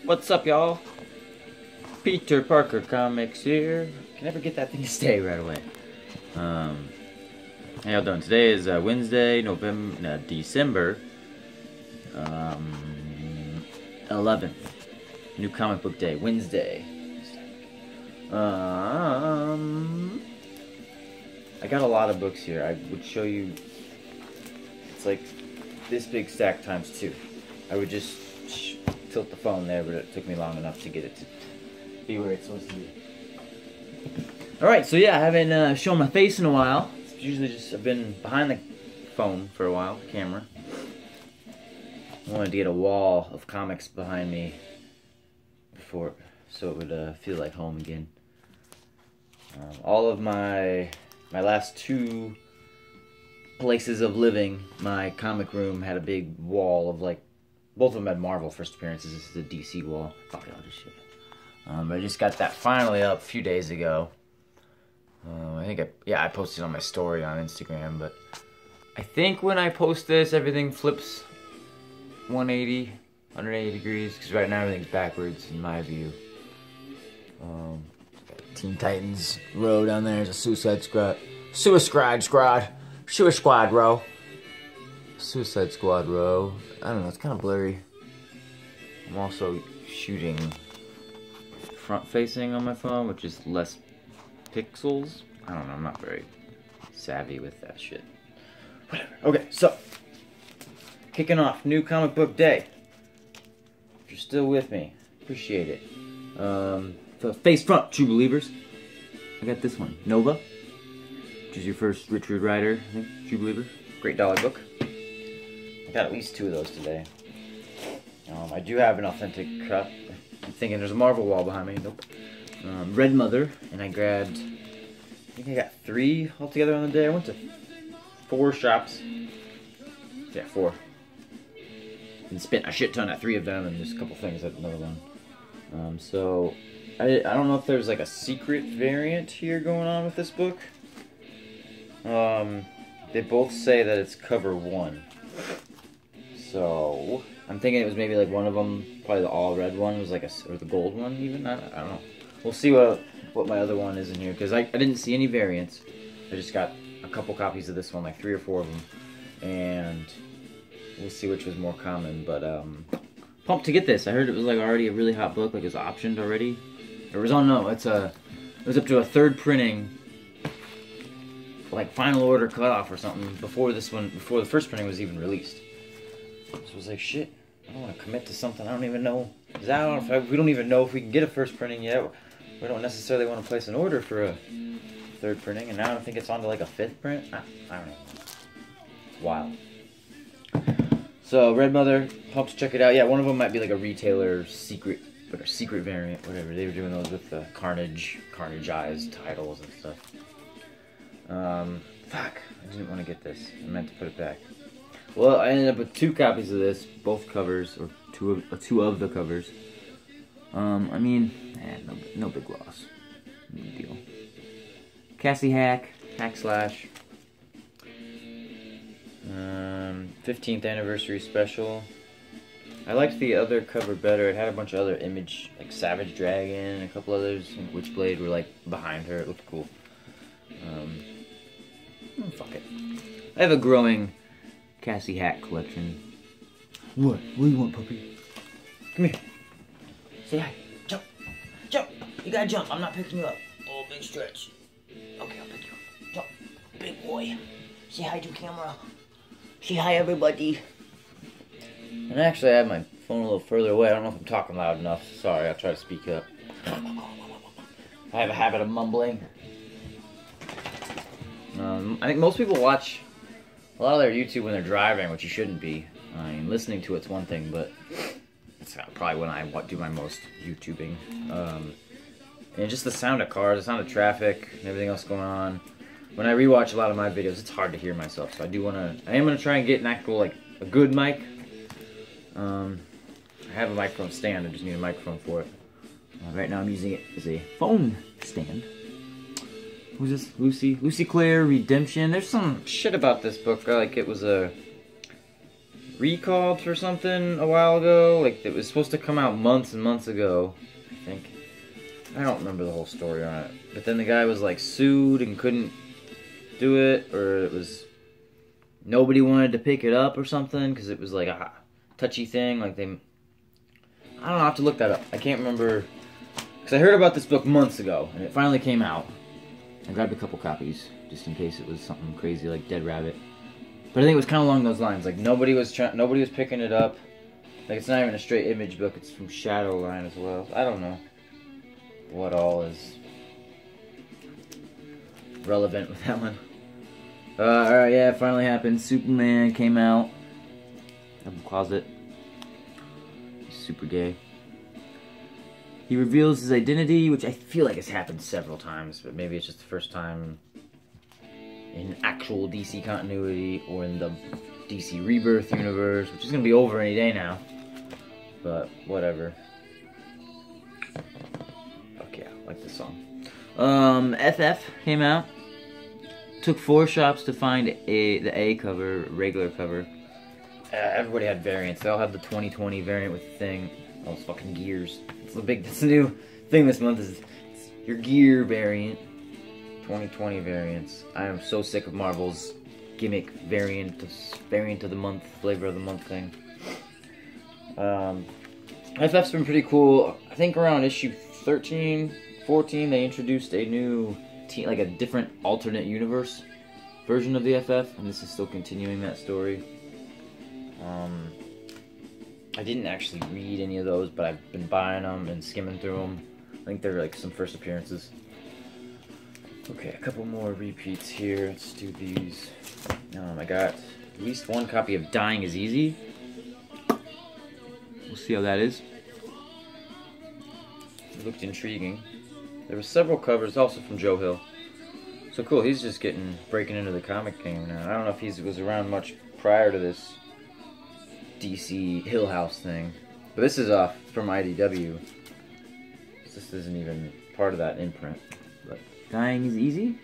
What's up, y'all? Peterparkercomix here. Can never get that thing to stay right away. How y'all doing? Today is Wednesday, December 11th. New comic book day, Wednesday. I got a lot of books here. I would show you. It's like this big stack times 2. I would just tilt the phone there, but it took me long enough to get it to be where it's supposed to be. Alright, so yeah, I haven't shown my face in a while. It's usually just, I've been behind the phone for a while, the camera. I wanted to get a wall of comics behind me before, so it would feel like home again. All of my last 2 places of living, my comic room had a big wall of like, both of them had Marvel first appearances. This is the DC wall. Fuck all this shit. But I just got that finally up a few days ago. I think I posted on my story on Instagram, but I think when I post this, everything flips 180 degrees, because right now everything's backwards in my view. Teen Titans row down there is a Suicide Squad row. I don't know, it's kind of blurry. I'm also shooting front facing on my phone, which is less pixels. I don't know, I'm not very savvy with that shit. Whatever. Okay, so kicking off new comic book day. If you're still with me, appreciate it. So face front, true believers. I got this one, Nova, which is your first Richard Rider, I think, true believer. Great dollar book. I got at least 2 of those today. I do have an authentic cut. I'm thinking there's a Marvel wall behind me. Nope. Red Mother, and I grabbed, I think I got 3 altogether on the day. I went to 4 shops. Yeah, 4. And spent a shit ton at 3 of them, and just a couple things at another one. So, I don't know if there's like a secret variant here going on with this book. They both say that it's cover 1. So, I'm thinking it was maybe like one of them, probably the all red one was like or the gold one even, I don't know. We'll see what my other one is in here, because I didn't see any variants. I just got a couple copies of this one, like 3 or 4 of them, and we'll see which was more common, but pumped to get this. I heard it was like already a really hot book, like it was optioned already. It was on, no, it was up to a 3rd printing, like final order cutoff or something before the first printing was even released. So I was like, shit, I don't want to commit to something I don't even know is out. We don't even know if we can get a first printing yet. We don't necessarily want to place an order for a 3rd printing, and now I think it's on to like a 5th print. I don't know. It's wild. So Red Mother, pumped to check it out. Yeah, one of them might be like a retailer secret variant, whatever. They were doing those with the Carnage-ized titles and stuff. Fuck, I didn't want to get this. I meant to put it back. Well, I ended up with 2 copies of this, both covers, or two of the covers. I mean, no big loss. No big deal. Cassie Hack Slash. 15th anniversary special. I liked the other cover better. It had a bunch of other image, like Savage Dragon and a couple others, and Witchblade were like behind her. It looked cool. Fuck it. I have a growing Cassie Hack collection. What? What do you want, puppy? Come here. Say hi. Jump. Jump. You gotta jump. I'm not picking you up. Oh, big stretch. Okay, I'll pick you up. Jump. Big boy. Say hi to camera. Say hi, everybody. And actually, I have my phone a little further away. I don't know if I'm talking loud enough. Sorry, I'll try to speak up. I have a habit of mumbling. I think most people watch a lot of their YouTube when they're driving, which you shouldn't be. I mean, listening to it's one thing, but it's probably when I do my most YouTubing. And just the sound of cars, the sound of traffic, and everything else going on. When I rewatch a lot of my videos, it's hard to hear myself, so I am gonna try and get an actual, like, a good mic. I have a microphone stand, I just need a microphone for it. Right now I'm using it as a phone stand. Who's this? Lucy Claire Redemption. There's some shit about this book, like it was recalled for something a while ago. Like, it was supposed to come out months and months ago, I think. I don't remember the whole story on it. But then the guy was, like, sued and couldn't do it, or it was... Nobody wanted to pick it up or something, because it was, like, a touchy thing. Like, they... I don't know, I'll have to look that up. I can't remember... Because I heard about this book months ago, and it finally came out. I grabbed a couple copies, just in case it was something crazy like Dead Rabbit. But I think it was kind of along those lines. Like, nobody was picking it up. Like, it's not even a straight image book. It's from Shadowline as well. I don't know what all is relevant with that one. Alright, yeah, it finally happened. Superman came out of the closet. He's super gay. He reveals his identity, which I feel like has happened several times, but maybe it's just the first time in actual DC continuity or in the DC Rebirth universe, which is going to be over any day now. But whatever. Fuck yeah, I like this song. FF came out. Took 4 shops to find the A cover, regular cover. Everybody had variants. They all had the 2020 variant with the thing. All those fucking gears. It's the new thing this month is your gear variant. 2020 variants. I am so sick of Marvel's gimmick variant of the month, flavor of the month thing. FF's been pretty cool. I think around issue 13, 14, they introduced a new like a different alternate universe version of the FF, and this is still continuing that story. I didn't actually read any of those, but I've been buying them and skimming through them. I think they're like some first appearances. Okay, a couple more repeats here. Let's do these. I got at least 1 copy of Dying is Easy. We'll see how that is. It looked intriguing. There were several covers also from Joe Hill. So cool, he's just breaking into the comic game now. I don't know if he was around much prior to this DC Hill House thing. But this is from IDW. This isn't even part of that imprint. But Dying is Easy.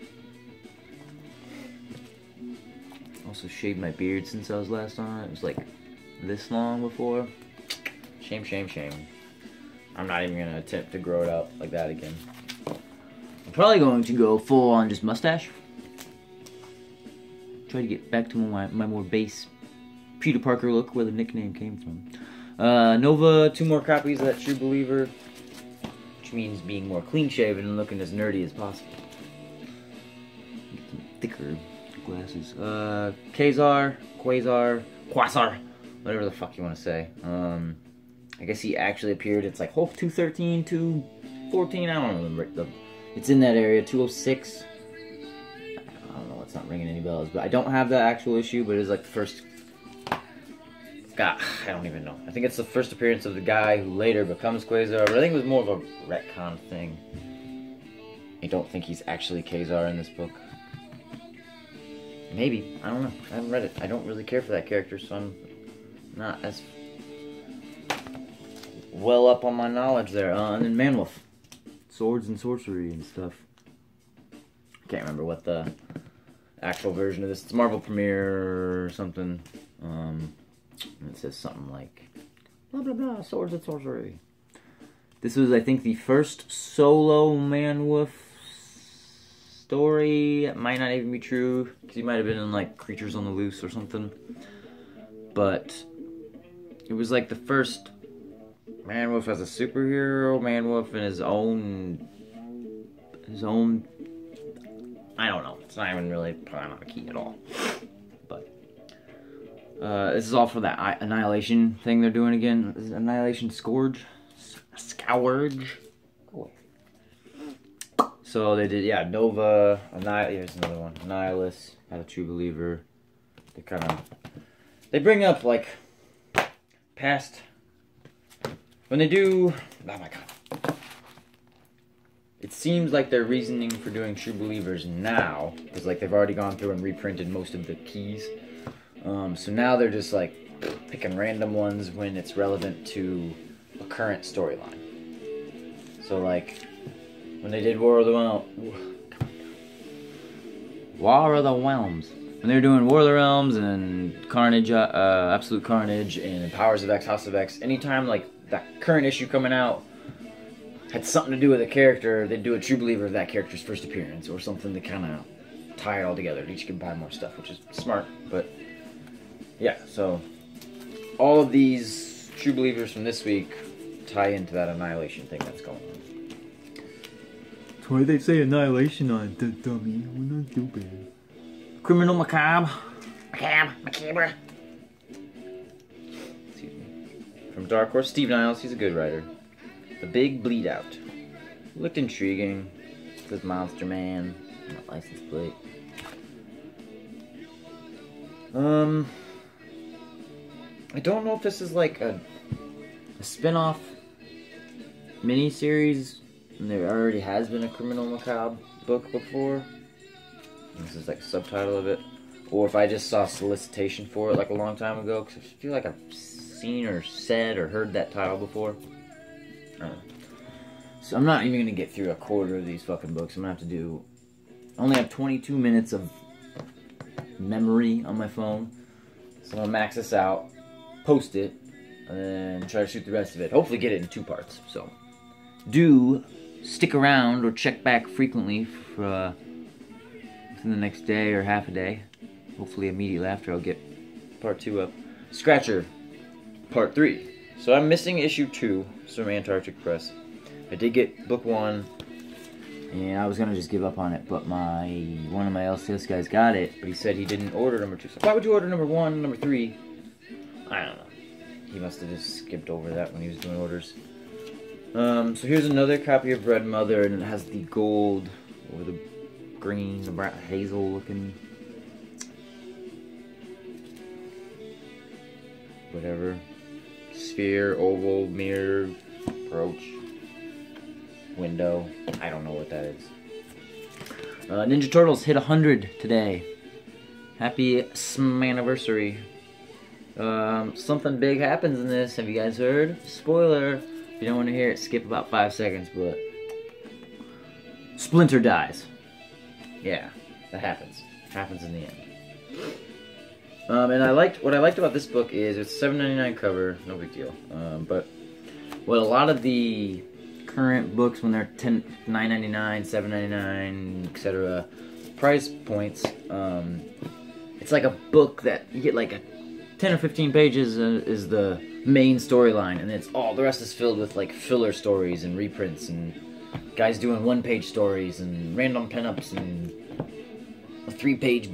Also shaved my beard since I was last on it. It was like this long before. Shame, shame, shame. I'm not even going to attempt to grow it out like that again. I'm probably going to go full on just mustache. Try to get back to my more base Peter Parker look, where the nickname came from. Nova, 2 more copies of that True Believer, which means being more clean-shaven and looking as nerdy as possible. Get some thicker glasses. Quasar, Quasar, whatever the fuck you want to say. I guess he actually appeared. It's like 213, 214. I don't remember. It's in that area. 206. I don't know. It's not ringing any bells. But I don't have the actual issue. But it's like the first. God, I don't even know. I think it's the first appearance of the guy who later becomes Quasar. But I think it was more of a retcon thing. I don't think he's actually Quasar in this book. Maybe. I don't know. I haven't read it. I don't really care for that character, so I'm not as well up on my knowledge there. And then Manwolf. Swords and sorcery and stuff. I can't remember what the actual version of this. It's Marvel Premiere or something. And it says something like blah blah blah, swords and sorcery. This was, I think, the first solo Manwolf story. It might not even be true, because he might have been in like Creatures on the Loose or something. But it was like the first Manwolf as a superhero, Manwolf in his own, I don't know, it's not even really, probably not a key at all, but, this is all for that Annihilation thing they're doing again. This is Annihilation Scourge? Scourge? Go away. So they did, yeah, Nova, here's another one, Annihilus, Not a True Believer. They bring up, like, past, when they do, oh my god. It seems like their reasoning for doing True Believers now is like they've already gone through and reprinted most of the keys. So now they're just like picking random ones when it's relevant to a current storyline. So like when they did War of the Realms, when they were doing War of the Realms and Carnage, Absolute Carnage, and Powers of X, House of X, anytime like that current issue coming out had something to do with a character, they'd do a True Believer of that character's first appearance, or something to kind of tie it all together. Each can buy more stuff, which is smart, but yeah, so all of these True Believers from this week tie into that Annihilation thing that's going on. That's why they say Annihilation on it, the dummy. We're not stupid. Criminal Macabre. Macabre. Excuse me. From Dark Horse, Steve Niles, he's a good writer. The Big Bleed Out. Looked intriguing. Says Monster Man. Not license plate. I don't know if this is like a spin-off mini-series. And there already has been a Criminal Macabre book before. This is like a subtitle of it. Or if I just saw solicitation for it like a long time ago. Because I feel like I've seen or said or heard that title before. I don't know. So I'm not even going to get through a quarter of these fucking books. I'm going to have to do... I only have 22 minutes of memory on my phone. So I'm going to max this out, post it, and try to shoot the rest of it. Hopefully get it in 2 parts. So do stick around or check back frequently for within the next day or half a day. Hopefully immediately after I'll get part 2 up. Scratcher, part 3. So I'm missing issue 2 from Antarctic Press. I did get book 1, and I was gonna just give up on it, but one of my LCS guys got it, but he said he didn't order number 2. So why would you order number 1, number 3? I don't know. He must have just skipped over that when he was doing orders. So here's another copy of Red Mother, and it has the gold or the green, the brown, hazel looking, whatever, sphere, oval, mirror, approach, window. I don't know what that is. Ninja Turtles hit 100 today. Happy anniversary. Something big happens in this. Have you guys heard? Spoiler. If you don't want to hear it, skip about 5 seconds, but Splinter dies. Yeah, that happens. Happens in the end. And what I liked about this book is it's $7.99 cover, no big deal. But what a lot of the current books, when they're $9.99, $7.99, etc., price points, it's like a book that you get like a 10 or 15 pages is the main storyline, and it's all the rest is filled with like filler stories and reprints and guys doing 1-page stories and random pinups and a 3-page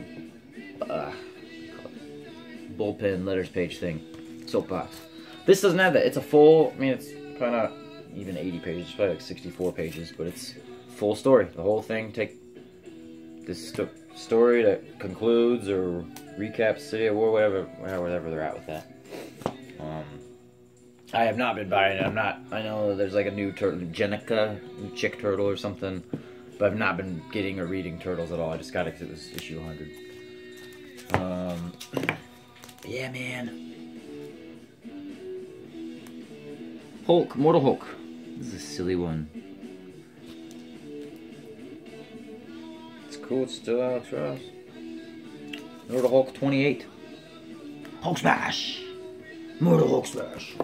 bullpen letters page thing, soapbox. This doesn't have that. It's a full. I mean, it's probably not even 80 pages. It's probably like 64 pages, but it's full story. The whole thing. Take this story that concludes or recaps City of War, whatever they're at with that. I have not been buying it. I know there's like a new turtle, Jenica, new chick turtle or something, but I've not been getting or reading Turtles at all. I just got it because it was issue 100. Yeah, man. Hulk, Mortal Hulk. This is a silly one. It's cool. It's still Alex Ross. Mortal Hulk 28. Hulk Smash. Mortal Hulk Smash.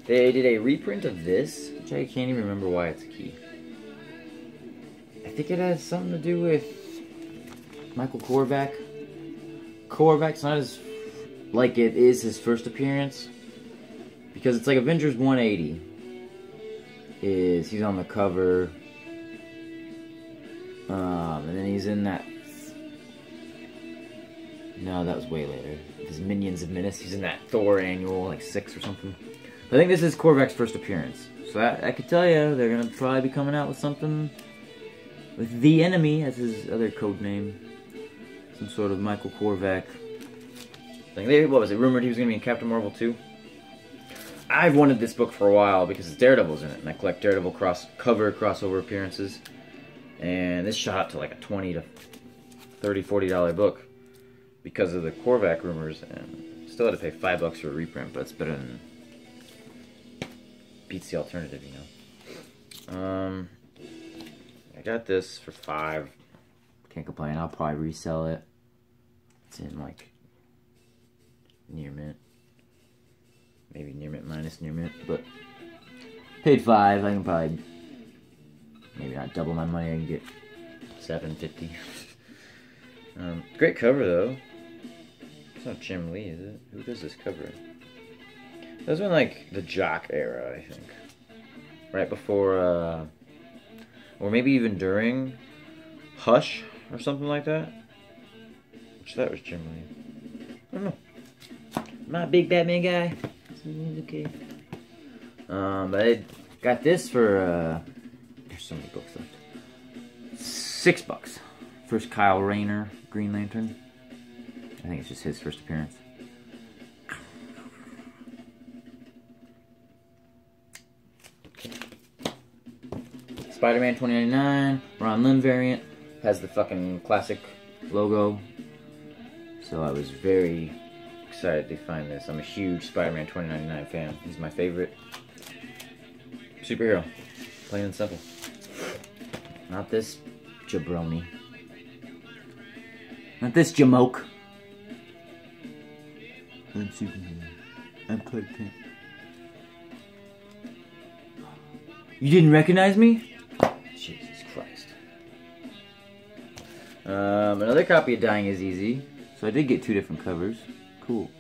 They did a reprint of this, which I can't even remember why it's a key. I think it has something to do with Michael Korvac. Korvac's not as like it is his first appearance, because it's like Avengers 180 he's on the cover, and then he's in that. No, that was way later. His Minions of Menace. He's in that Thor annual, like 6 or something. I think this is Korvac's first appearance, so I could tell you they're gonna probably be coming out with something with The Enemy as his other code name. Some sort of Michael Korvac thing. What was it? Rumored he was going to be in Captain Marvel 2? I've wanted this book for a while because Daredevil's in it, and I collect Daredevil crossover appearances. And this shot to like a $20 to $30, $40 book because of the Korvac rumors, and still had to pay $5 for a reprint, but it's better than beats the alternative, you know. I got this for $5. Can't complain. I'll probably resell it. It's in like near mint. Maybe near mint minus near mint, but paid $5. I can probably maybe not double my money. I can get $7.50. Great cover though. It's not Jim Lee, is it? Who does this cover? That was in like the Jock era, I think. Right before, or maybe even during Hush or something like that. Which that was Jim Lee. I don't know. I'm not a big Batman guy. It's okay. But I got this for, there's so many books left. $6. First Kyle Rayner Green Lantern. I think it's just his first appearance. Okay. Spider-Man 2099, Ron Lim variant. Has the fucking classic logo. So I was very excited to find this. I'm a huge Spider-Man 2099 fan. He's my favorite superhero. Plain and simple. Not this jabroni. Not this jamoke. I'm Superman. I'm Clark Kent. You didn't recognize me? Jesus Christ. Another copy of Dying is Easy. So I did get 2 different covers. Cool.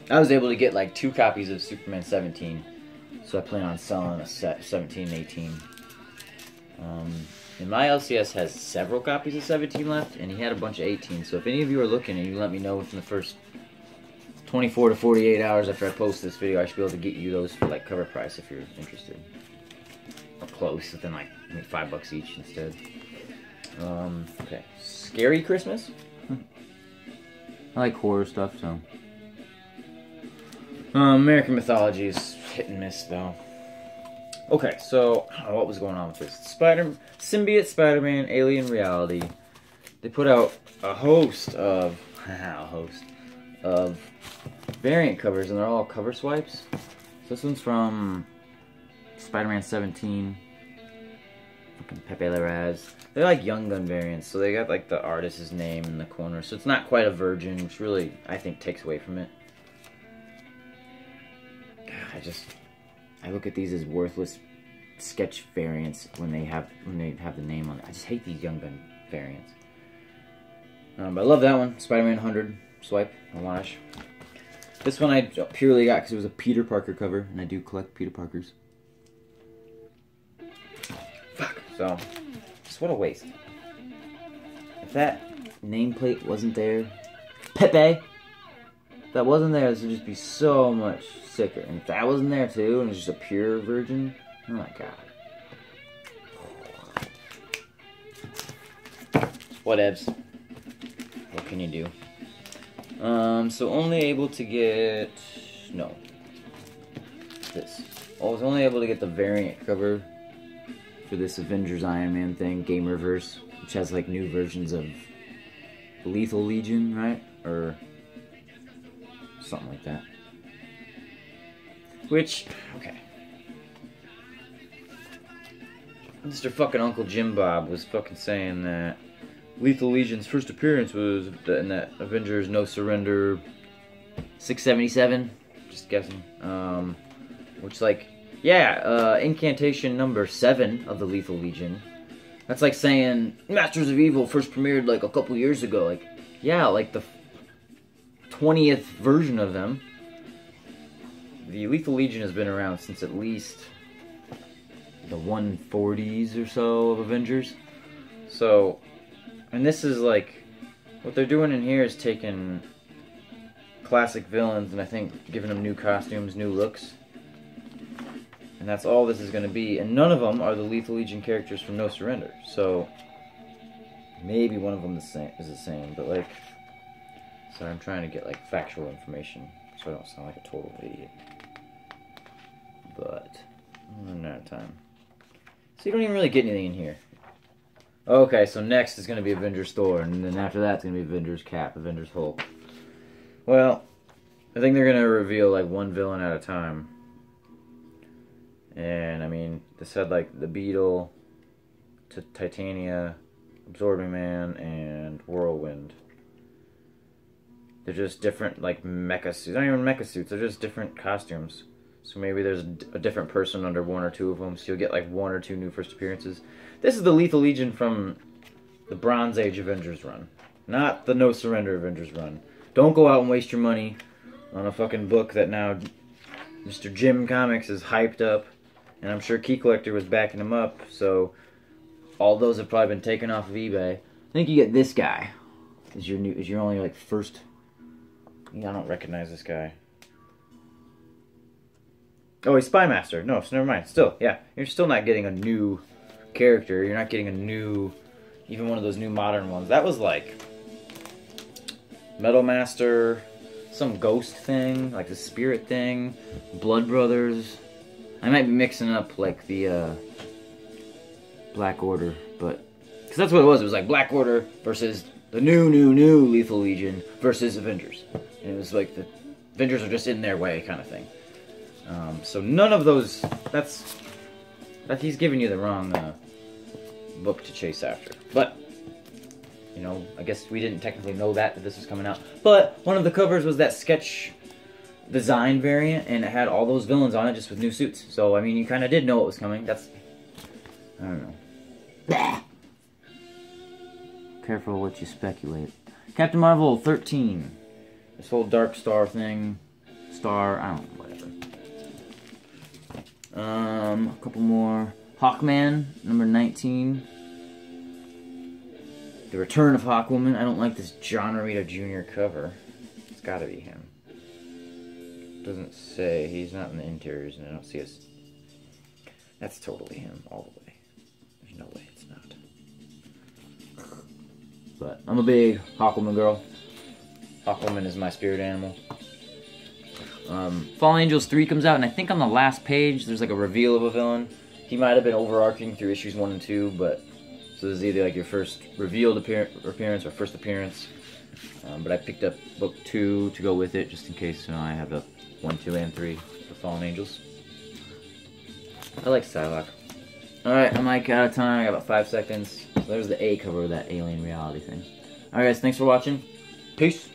I was able to get like 2 copies of Superman 17. So I plan on selling a set 17 and 18. And my LCS has several copies of 17 left, and he had a bunch of 18. So if any of you are looking and you let me know within the first 24 to 48 hours after I post this video, I should be able to get you those for like cover price if you're interested. Or close, within like maybe $5 each instead. Okay. Scary Christmas? I like horror stuff, so. American mythology is hit and miss, though. Okay, so what was going on with this? Symbiote Spider-Man Alien Reality. They put out a host of variant covers, and they're all cover swipes. So this one's from Spider-Man 17. Fucking Pepe Larraz. They're like Young Gun variants, so they got like the artist's name in the corner. So it's not quite a virgin, which really I think takes away from it. I look at these as worthless sketch variants when they have the name on it. I just hate these Young Gun variants. But I love that one, Spider-Man 100 swipe, a wash. This one I purely got because it was a Peter Parker cover, and I do collect Peter Parkers. Fuck. So, just what a waste. If that nameplate wasn't there, Pepe. If that wasn't there, this would just be so much sicker. And if that wasn't there too, and it's just a pure virgin, oh my god. Whatevs. What can you do? So only able to get this. I was only able to get the variant cover for this Avengers Iron Man thing, Gamerverse, which has like new versions of Lethal Legion, right? Or something like that. Which, okay. Mr. fucking Uncle Jim Bob was fucking saying that Lethal Legion's first appearance was in that Avengers No Surrender 677, just guessing. Which, like, yeah, incantation number 7 of the Lethal Legion. That's like saying Masters of Evil first premiered like a couple years ago. Like, yeah, like the 20th version of them. The Lethal Legion has been around since at least the 140s or so of Avengers. So, and this is like, what they're doing in here is taking classic villains and I think giving them new costumes, new looks. And that's all this is going to be. And none of them are the Lethal Legion characters from No Surrender. So, maybe one of them is the same. But like, sorry, I'm trying to get like factual information so I don't sound like a total idiot. But, I'm running out of time. So you don't even really get anything in here. Okay, so next is going to be Avengers Thor, and then after that it's going to be Avengers Cap, Avengers Hulk. Well, I think they're going to reveal like one villain at a time. And I mean, this had like the Beetle, Titania, Absorbing Man, and Whirlwind. They're just different, like, mecha suits. They're not even mecha suits, they're just different costumes. So maybe there's a different person under one or two of them, so you'll get like one or two new first appearances. This is the Lethal Legion from the Bronze Age Avengers run, not the No Surrender Avengers run. Don't go out and waste your money on a fucking book that now Mr. Jim Comics is hyped up, and I'm sure Key Collector was backing him up, so all those have probably been taken off of eBay. I think you get this guy is your only like first. Yeah, I don't recognize this guy. Oh, he's Spy Master. No, so never mind. Still, yeah, you're still not getting a new character. You're not getting a new, even one of those new modern ones. That was like Metal Master, some ghost thing, like the spirit thing, Blood Brothers. I might be mixing up like the Black Order, but because that's what it was. It was like Black Order versus the new Lethal Legion versus Avengers, and it was like the Avengers are just in their way kind of thing. So none of those. That's he's giving you the wrong book to chase after. But you know, I guess we didn't technically know that this was coming out. But one of the covers was that sketch design variant, and it had all those villains on it just with new suits. So I mean, you kind of did know it was coming. That's, I don't know. Careful what you speculate. Captain Marvel 13. This whole Dark Star thing. Star, I don't know, whatever. A couple more. Hawkman, number 19. The Return of Hawkwoman. I don't like this John Romita Jr. cover. It's gotta be him. Doesn't say. He's not in the interiors, and I don't see us. That's totally him, all the way. There's no way it's not. But I'm a big Hawkwoman girl. Hawkwoman is my spirit animal. Fallen Angels 3 comes out, and I think on the last page there's like a reveal of a villain. He might have been overarching through issues 1 and 2, but so this is either like your first revealed appearance or first appearance. But I picked up book 2 to go with it, just in case I have a 1, 2, and 3 for Fallen Angels. I like Psylocke. Alright, I'm like out of time. I got about 5 seconds. So there's the A cover of that alien reality thing. Alright guys, thanks for watching. Peace.